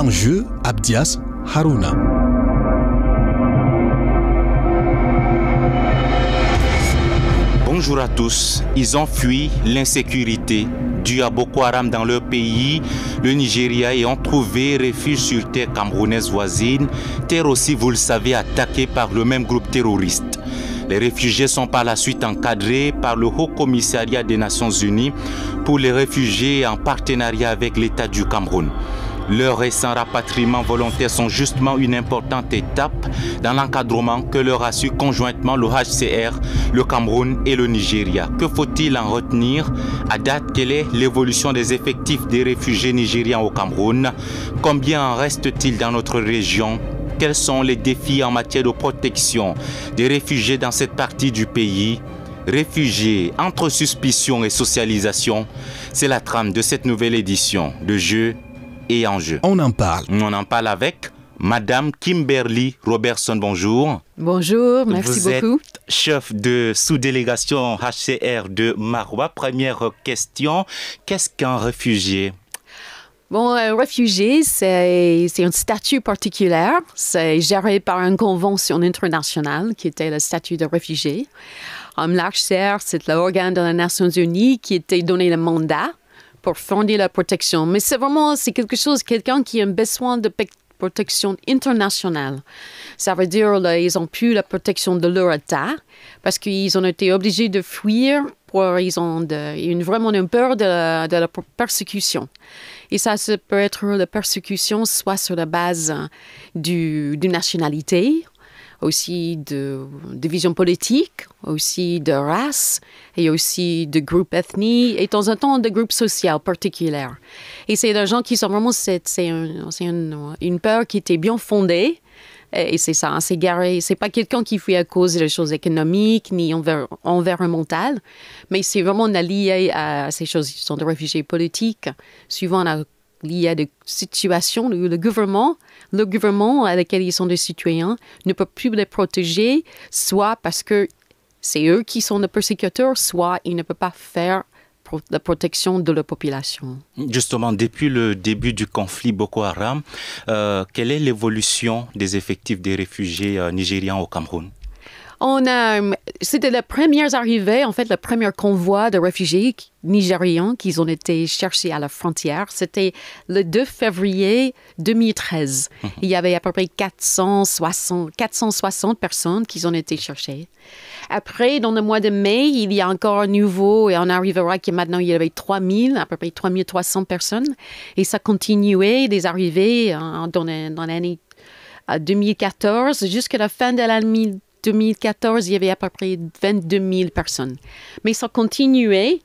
en jeu, Abdias Haruna. Bonjour à tous. Ils ont fui l'insécurité due à Boko Haram dans leur pays, le Nigeria, et ont trouvé refuge sur terre camerounaise voisine, terre aussi, vous le savez, attaquée par le même groupe terroriste. Les réfugiés sont par la suite encadrés par le Haut Commissariat des Nations Unies pour les réfugiés en partenariat avec l'État du Cameroun. Leurs récents rapatriements volontaires sont justement une importante étape dans l'encadrement que leur assure conjointement le HCR, le Cameroun et le Nigeria. Que faut-il en retenir? À date, quelle est l'évolution des effectifs des réfugiés nigérians au Cameroun? Combien en reste-t-il dans notre région? Quels sont les défis en matière de protection des réfugiés dans cette partie du pays? Réfugiés, entre suspicion et socialisation, c'est la trame de cette nouvelle édition de Jeux et Enjeux. On en parle. On en parle avec Madame Kimberly Robertson. Bonjour. Bonjour, merci beaucoup. Vous êtes chef de sous-délégation HCR de Maroua. Première question, qu'est-ce qu'un réfugié? Bon, un réfugié, c'est un statut particulier. C'est géré par une convention internationale qui était le statut de réfugié. L'HCR, c'est l'organe de les Nations Unies qui était donné le mandat pour fonder la protection. Mais c'est quelque chose, quelqu'un qui a besoin de protection internationale. Ça veut dire qu'ils n'ont plus la protection de leur État parce qu'ils ont été obligés de fuir. Ils ont vraiment une peur de la persécution. Et ça peut être la persécution soit sur la base de nationalité, aussi de vision politique, aussi de race, et aussi de groupe ethnique, et de temps en temps de groupe social particulier. Et c'est des gens qui sont vraiment, c'est une peur qui était bien fondée, et c'est ça, c'est garé. C'est pas quelqu'un qui fuit à cause des choses économiques ni environnementales, mais c'est vraiment lié à ces choses. Ils sont des réfugiés politiques, souvent liés à des situations où le gouvernement à laquelle ils sont des citoyens ne peut plus les protéger, soit parce que c'est eux qui sont les persécuteurs, soit ils ne peuvent pas faire la protection de la population. Justement, depuis le début du conflit Boko Haram, quelle est l'évolution des effectifs des réfugiés nigérians au Cameroun? C'était la première arrivée, en fait, le premier convoi de réfugiés nigérians qui ont été cherchés à la frontière. C'était le 2 février 2013. Il y avait à peu près 460 personnes qui ont été cherchées. Après, dans le mois de mai, il y a encore un nouveau, et on arrivera que maintenant, il y avait à peu près 3300 personnes. Et ça continuait des arrivées dans l'année 2014 jusqu'à la fin de l'année 2014, il y avait à peu près 22 000 personnes. Mais ça continuait.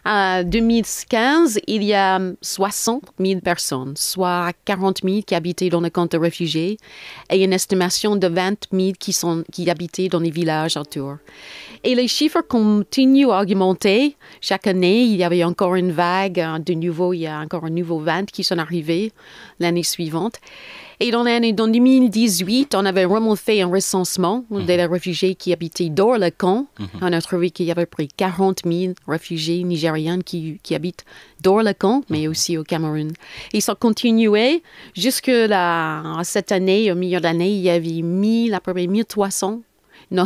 En 2015, il y a 60 000 personnes, soit 40 000 qui habitaient dans les camps de réfugiés et une estimation de 20 000 qui habitaient dans les villages autour. Et les chiffres continuent à augmenter. Chaque année, il y avait encore une vague de nouveau. Il y a encore un nouveau 20 qui sont arrivés l'année suivante. Et dans 2018, on avait vraiment fait un recensement des réfugiés qui habitaient dans le camp. On a trouvé qu'il y avait près de 40 000 réfugiés nigériens qui habitent dans le camp, mais aussi au Cameroun. Et ça continuait jusqu'à cette année, au milieu de l'année, il y avait à peu près 1300. Non,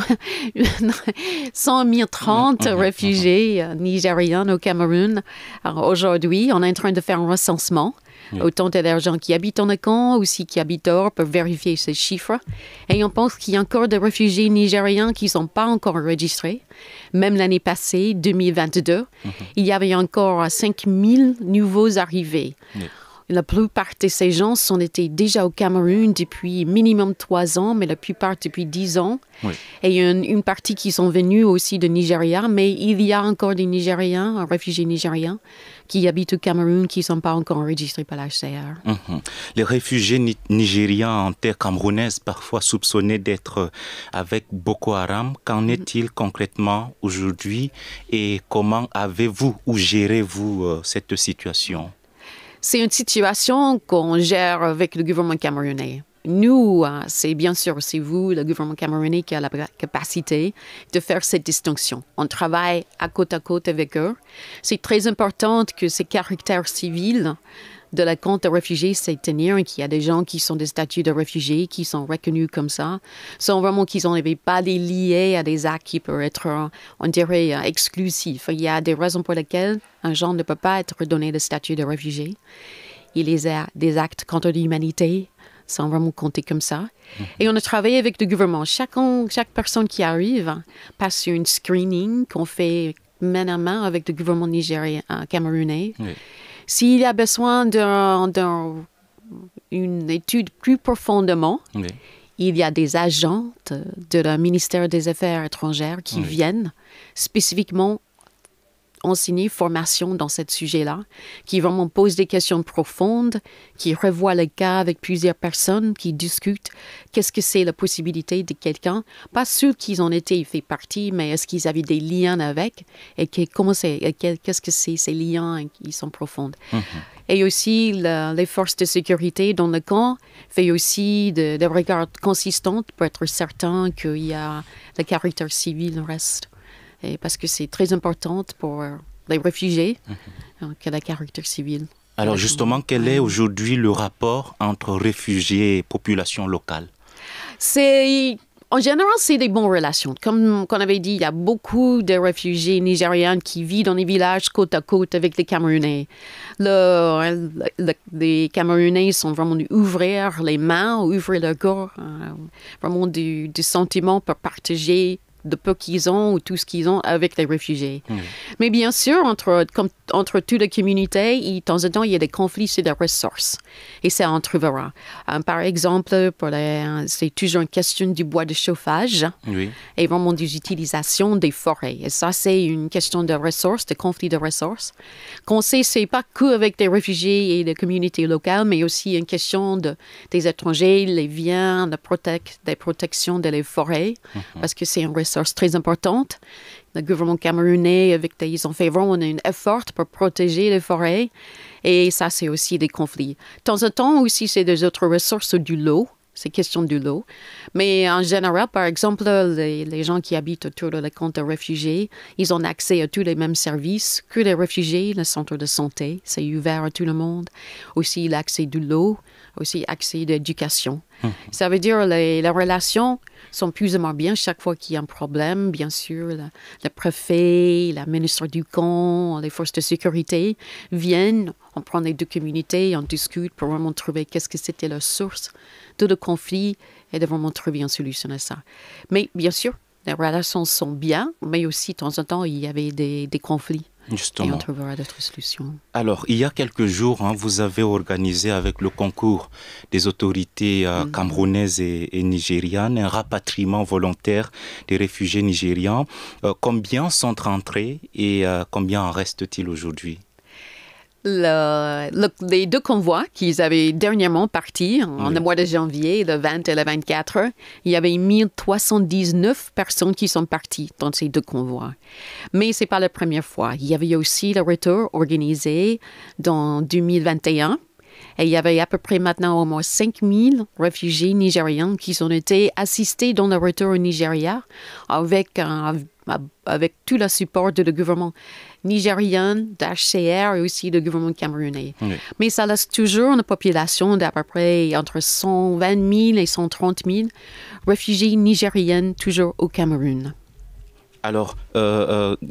1030 réfugiés nigériens au Cameroun. Alors aujourd'hui, on est en train de faire un recensement. Autant de gens qui habitent dans le camp, aussi qui habitent dehors, peuvent vérifier ces chiffres. Et on pense qu'il y a encore des réfugiés nigériens qui ne sont pas encore enregistrés. Même l'année passée, 2022, il y avait encore 5000 nouveaux arrivés. La plupart de ces gens étaient déjà au Cameroun depuis minimum 3 ans, mais la plupart depuis 10 ans. Oui. Et une partie qui sont venus aussi de Nigeria, mais il y a encore des Nigériens, réfugiés nigériens, qui habitent au Cameroun, qui ne sont pas encore enregistrés par la HCR. Les réfugiés nigériens en terre camerounaise, parfois soupçonnés d'être avec Boko Haram, qu'en est-il concrètement aujourd'hui et comment avez-vous ou gérez-vous cette situation? C'est une situation qu'on gère avec le gouvernement camerounais. Nous, c'est bien sûr, c'est vous, le gouvernement camerounais, qui a la capacité de faire cette distinction. On travaille à côte avec eux. C'est très important que ces caractères civils de la compte de réfugiés, c'est tenir qu'il y a des gens qui sont des statuts de réfugiés, qui sont reconnus comme ça, sans vraiment qu'ils n'avaient pas des liés à des actes qui peuvent être, on dirait, exclusifs. Il y a des raisons pour lesquelles un gens ne peut pas être donné le statut de réfugié. Il y a des actes contre l'humanité, sans vraiment compter comme ça. Et on a travaillé avec le gouvernement. Chaque personne qui arrive passe sur une screening qu'on fait main à main avec le gouvernement nigérien, camerounais. Oui. S'il y a besoin d'une étude plus profondément, oui. Il y a des agents de le ministère des Affaires étrangères qui oui. viennent spécifiquement enseigner formation dans ce sujet-là, qui vraiment posent des questions profondes, qui revoient le cas avec plusieurs personnes, qui discutent qu'est-ce que c'est la possibilité de quelqu'un, pas ceux qui en étaient fait partie, mais est-ce qu'ils avaient des liens avec, et qu'est-ce que c'est ces liens qui sont profonds. Mm-hmm. Et aussi, les forces de sécurité dans le camp fait aussi des regards consistants pour être certain qu'il y a le caractère civil reste. Et parce que c'est très important pour les réfugiés que le caractère civil. Alors justement, quel est aujourd'hui le rapport entre réfugiés et population locale? En général, c'est des bonnes relations. Comme on avait dit, il y a beaucoup de réfugiés nigériens qui vivent dans les villages côte à côte avec les Camerounais. Les Camerounais sont vraiment ouvrir les mains, ouvrir leur cœur, vraiment du sentiment pour partager de peu qu'ils ont ou tout ce qu'ils ont avec les réfugiés. Mmh. Mais bien sûr, entre toutes les communautés, de temps en temps, il y a des conflits sur des ressources. Et ça en trouvera. Par exemple, c'est toujours une question du bois de chauffage oui. et vraiment des utilisations des forêts. Et ça, c'est une question de ressources, de conflits de ressources. Qu'on sait, c'est pas que avec des réfugiés et des communautés locales, mais aussi une question des étrangers, les biens, des protections des forêts, parce que c'est une ressource très importante. Le gouvernement camerounais, ils ont fait vraiment un effort pour protéger les forêts. Et ça, c'est aussi des conflits. De temps en temps aussi, c'est des autres ressources du lot. C'est question du lot. Mais en général, par exemple, les gens qui habitent autour de la camp de réfugiés, ils ont accès à tous les mêmes services que les réfugiés. Le centre de santé, c'est ouvert à tout le monde. Aussi, l'accès du lot, aussi accès d'éducation. Ça veut dire les relations sont plus ou moins bien chaque fois qu'il y a un problème. Bien sûr, le préfet, la ministre du camp, les forces de sécurité viennent, on prend les deux communautés, on discute pour vraiment trouver qu'est-ce que c'était la source de le conflit et de vraiment trouver une solution à ça. Mais bien sûr, les relations sont bien, mais aussi de temps en temps, il y avait des conflits. Justement. Et on trouvera d'autres solutions. Alors, il y a quelques jours, vous avez organisé avec le concours des autorités camerounaises et nigérianes un rapatriement volontaire des réfugiés nigérians. Combien sont rentrés et combien en reste-t-il aujourd'hui? Les deux convois qu'ils avaient dernièrement partis en le mois de janvier, le 20 et le 24, il y avait 1319 personnes qui sont parties dans ces deux convois. Mais ce n'est pas la première fois. Il y avait aussi le retour organisé dans 2021. Et il y avait à peu près maintenant au moins 5000 réfugiés nigériens qui ont été assistés dans le retour au Nigeria avec tout le support du gouvernement nigérien, d'HCR et aussi du gouvernement camerounais. Oui. Mais ça laisse toujours une population d'à peu près entre 120 000 et 130 000 réfugiés nigériens toujours au Cameroun. Alors,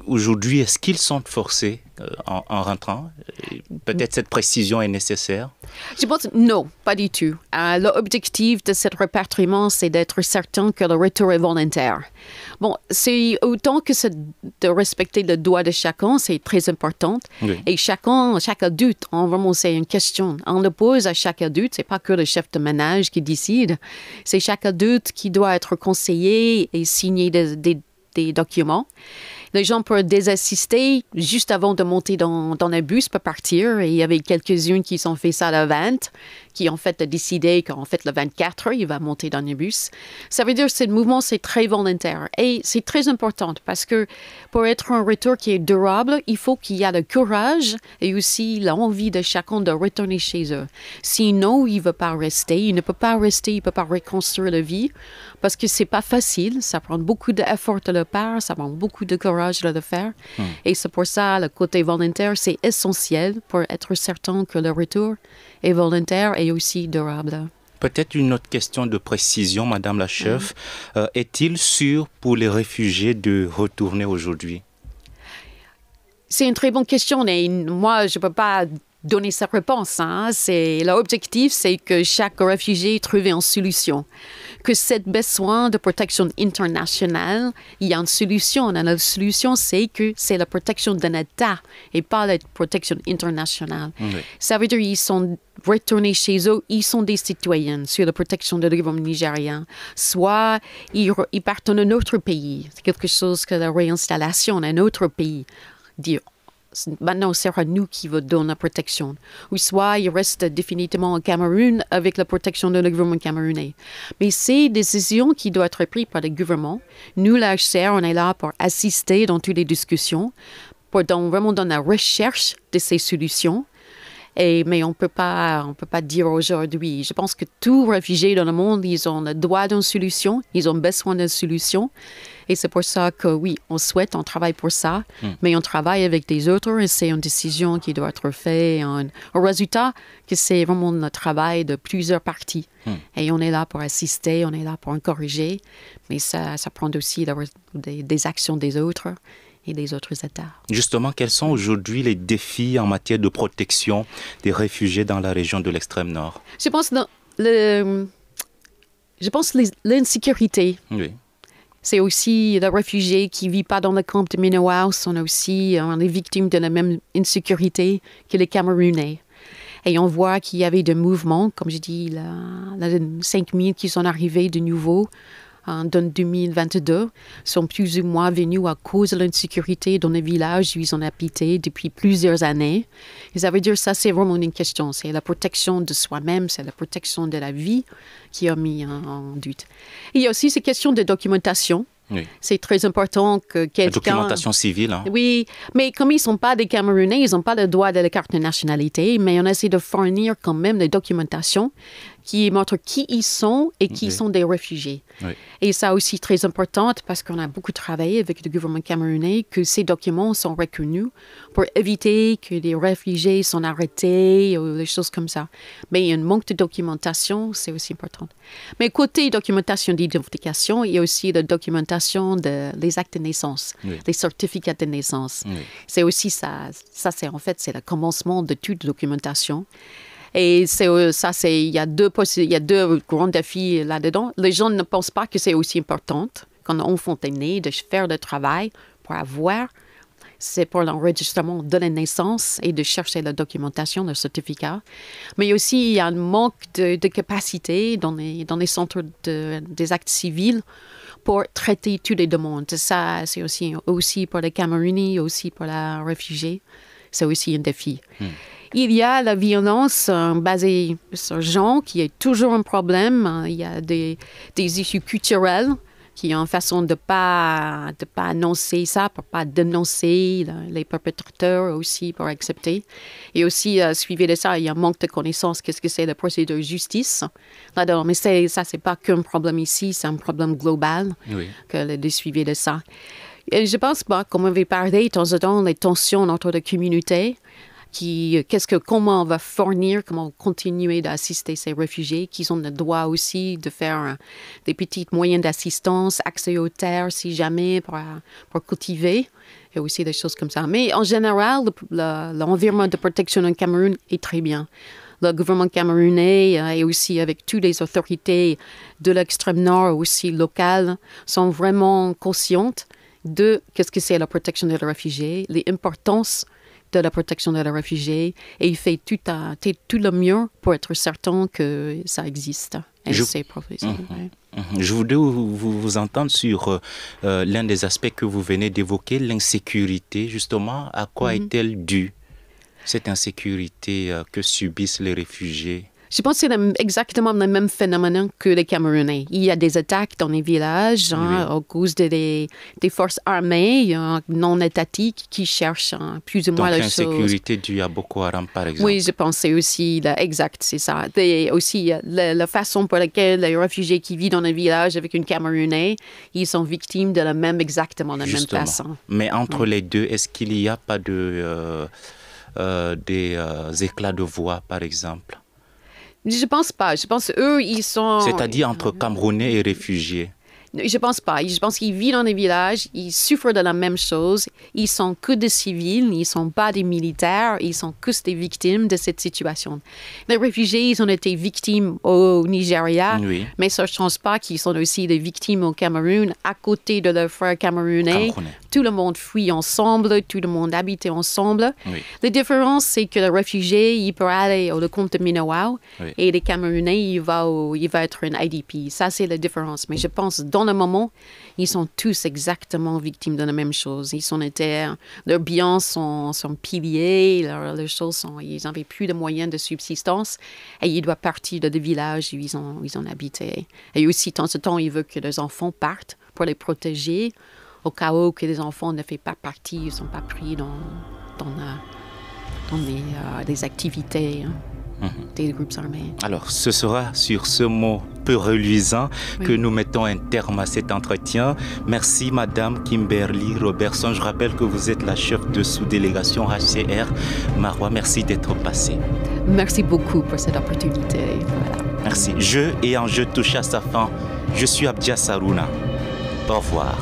aujourd'hui, est-ce qu'ils sont forcés en rentrant? Peut-être cette précision est nécessaire? Je pense non, pas du tout. L'objectif de ce rapatriement, c'est d'être certain que le retour est volontaire. Bon, c'est autant que c'est de respecter le droit de chacun, c'est très important. Oui. Et chaque adulte, vraiment, c'est une question. On le pose à chaque adulte, c'est pas que le chef de ménage qui décide. C'est chaque adulte qui doit être conseillé et signer des documents. Les gens peuvent désassister juste avant de monter dans un bus pour partir. Et il y avait quelques-unes qui ont fait ça le 20, qui ont fait décidé qu'en fait le 24, il va monter dans le bus. Ça veut dire que ce mouvement, c'est très volontaire. Et c'est très important parce que pour être un retour qui est durable, il faut qu'il y ait le courage et aussi l'envie de chacun de retourner chez eux. Sinon, il ne veut pas rester. Il ne peut pas rester, il ne peut pas reconstruire la vie parce que c'est pas facile, ça prend beaucoup d'efforts de leur part, ça prend beaucoup de courage de le faire. Et c'est pour ça, le côté volontaire, c'est essentiel pour être certain que le retour est volontaire et aussi durable. Peut-être une autre question de précision, Madame la chef. Est-il sûr pour les réfugiés de retourner aujourd'hui? C'est une très bonne question et moi, je ne peux pas donner sa réponse. L'objectif, c'est que chaque réfugié trouve une solution. Que cette besoin de protection internationale, il y a une solution. Et la solution, c'est que c'est la protection d'un État et pas la protection internationale. Oui. Ça veut dire qu'ils sont retournés chez eux, ils sont des citoyens sur la protection de gouvernement nigérien. Soit ils partent dans un autre pays. C'est quelque chose que la réinstallation dans un autre pays. Dire maintenant, c'est à nous qui va donner la protection. Ou soit ils restent définitivement au Cameroun avec la protection de le gouvernement camerounais. Mais c'est des décisions qui doivent être prises par le gouvernement. Nous, la HCR, on est là pour assister dans toutes les discussions, vraiment dans la recherche de ces solutions. Mais on peut pas dire aujourd'hui. Je pense que tous réfugiés dans le monde, ils ont le droit d'une solution, ils ont besoin d'une solution. Et c'est pour ça que oui, on travaille pour ça, mais on travaille avec des autres et c'est une décision qui doit être faite. Au résultat, que c'est vraiment le travail de plusieurs parties. Et on est là pour assister, on est là pour encourager, mais ça prend aussi des actions des autres et des autres États. Justement, quels sont aujourd'hui les défis en matière de protection des réfugiés dans la région de l'extrême nord? Je pense l'insécurité. Oui. C'est aussi les réfugiés qui ne vivent pas dans le camp de Minnehaus sont aussi les victimes de la même insécurité que les Camerounais. Et on voit qu'il y avait des mouvements, comme je dis, 5 000 qui sont arrivés de nouveau en 2022, sont plus ou moins venus à cause de l'insécurité dans les villages où ils ont habité depuis plusieurs années. Et ça veut dire ça, c'est vraiment une question. C'est la protection de soi-même, c'est la protection de la vie qui a mis en doute. Et il y a aussi ces questions de documentation. Oui. C'est très important que quelqu'un... La documentation civile. Hein? Oui, mais comme ils ne sont pas des Camerounais, ils n'ont pas le droit de la carte de nationalité, mais on essaie de fournir quand même des documentations qui montrent qui ils sont et qui sont des réfugiés. Oui. Et ça aussi très important parce qu'on a beaucoup travaillé avec le gouvernement camerounais que ces documents sont reconnus pour éviter que les réfugiés sont arrêtés ou des choses comme ça. Mais il y a un manque de documentation, c'est aussi important. Mais côté documentation d'identification, il y a aussi la documentation des actes de naissance, les certificats de naissance. Oui. C'est aussi ça c'est en fait, c'est le commencement de toute documentation. Et il y a deux grands défis là-dedans. Les gens ne pensent pas que c'est aussi important quand on enfant est né de faire le travail pour avoir, c'est pour l'enregistrement de la naissance et de chercher la documentation, le certificat. Mais aussi, il y a un manque de capacité dans les centres des actes civils pour traiter toutes les demandes. Ça, c'est aussi pour les Camerounais, aussi pour les réfugiés. C'est aussi un défi. Il y a la violence basée sur le genre qui est toujours un problème. Il y a des issues culturelles qui ont une façon de pas annoncer ça, pour pas dénoncer les perpétrateurs aussi, pour accepter. Et aussi, suivi de ça, il y a un manque de connaissances. Qu'est-ce que c'est la procédure de justice là-dedans. Mais ça, c'est pas qu'un problème ici, c'est un problème global que le suivi de ça. Et je pense pas, comme on avait parlé de temps en temps, les tensions entre les communautés, comment on va fournir, comment continuer d'assister ces réfugiés, qui ont le droit aussi de faire des petits moyens d'assistance, accès aux terres si jamais, pour cultiver, et aussi des choses comme ça. Mais en général, l'environnement de protection au Cameroun est très bien. Le gouvernement camerounais et aussi avec toutes les autorités de l'extrême nord, aussi locales, sont vraiment conscientes de qu'est-ce que c'est la protection des réfugiés, l'importance de la protection des réfugiés, et il fait tout le mieux pour être certain que ça existe. Et c'est professionnel. Je voudrais vous entendre sur l'un des aspects que vous venez d'évoquer, l'insécurité. Justement, à quoi est-elle due, cette insécurité que subissent les réfugiés? Je pense que c'est exactement le même phénomène que les Camerounais. Il y a des attaques dans les villages à cause des forces armées non étatiques qui cherchent plus ou moins les choses. Donc l'insécurité due à Boko Haram, par exemple. Oui, je pense que c'est aussi exact, c'est ça. Et aussi, la façon pour laquelle les réfugiés qui vivent dans les villages avec une Camerounais, ils sont victimes de exactement la même façon. Mais entre les deux, est-ce qu'il n'y a pas des éclats de voix, par exemple? Je pense pas. Je pense qu'eux, ils sont... C'est-à-dire entre Camerounais et réfugiés? Je pense pas. Je pense qu'ils vivent dans les villages, ils souffrent de la même chose. Ils sont que des civils, ils sont pas des militaires, ils sont que des victimes de cette situation. Les réfugiés, ils ont été victimes au Nigeria, mais ça ne change pas qu'ils sont aussi des victimes au Cameroun, à côté de leurs frères camerounais. Tout le monde fuit ensemble, tout le monde habite ensemble. La différence, c'est que le réfugié, il peut aller au camp de Minowao et les Camerounais, il va être un IDP. Ça, c'est la différence. Mais je pense, dans le moment, ils sont tous exactement victimes de la même chose. Leurs biens sont pillés, leurs choses ils n'avaient plus de moyens de subsistance et ils doivent partir de villages où ils ont habité. Et aussi, de temps en temps, ils veulent que les enfants partent pour les protéger au cas où que les enfants ne font pas partie, ils ne sont pas pris dans les activités des groupes armés. Alors, ce sera sur ce mot peu reluisant que nous mettons un terme à cet entretien. Merci, Madame Kimberly Robertson. Je rappelle que vous êtes la chef de sous-délégation HCR Marois. Merci d'être passée. Merci beaucoup pour cette opportunité. Voilà. Merci. Jeu et enjeu touche à sa fin. Je suis Abdias Harouna. Au revoir.